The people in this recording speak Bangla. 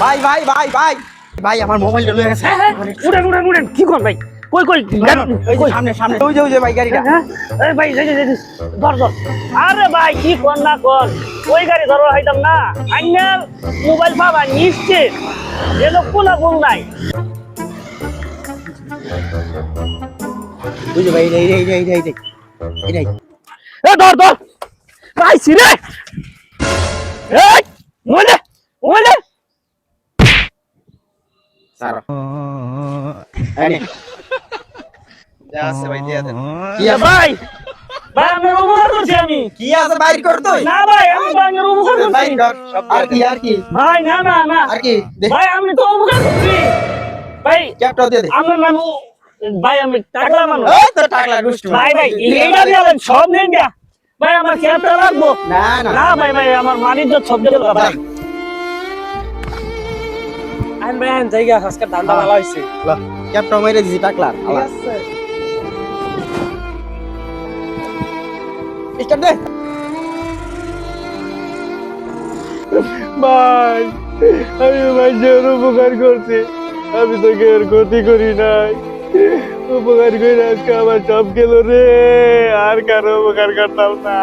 ভাই ভাই ভাই ভাই ভাই আমার মোবাইলটা লয়ে গেছে। উড়েন কি কর ভাই? কই ওই যে সামনে সামনে ওই যে ভাই গাড়িটা। এই ভাই ধর আরে ভাই কি কর না কর, ওই গাড়ি ধরো হইতাম না। আইনার মোবাইল পাবা নিশ্চিত, এ লোক কোনা ভুল নাই। ওই যে ভাই এই এ ধর পাইছি রে। এই মোলে মোলে সারা আরে যা আছে ভাই দিয়া দেন। কি আছে ভাই ভাই আমি উপকার করছি আমি। কি আছে বাইর কর তুই। না ভাই আমি ভাইয়ের উপকার করছি। বাইর কর সব আর কি ভাই না আর কি ভাই আমি তো উপকার করছি ভাই। ক্যাপটা দিয়ে দে। আমার নাম ভাই আমি টাকলা মানুষ। এই তো টাকলা গোষ্ঠী ভাই এইটা দিয়ে সব নেন গা ভাই, আমার ক্যাপটা রাখবো। না না ভাই আমার মানিজ্য সব দিয়ে দেবো ভাই। আইন ভাই আইন জায়গা আজকে ধান্দা ভালো হইছে। ক্যাপটা মেরে দিছি টাকলার। ঠিক আছে স্টার্ট দে। ভাই আমি ভাইয়ের উপকার করছি, আমি তো কেউ ক্ষতি করি নাই। উপকার করে আজকে আমার সব গেল রে, আর কারো উপকার করতাম না।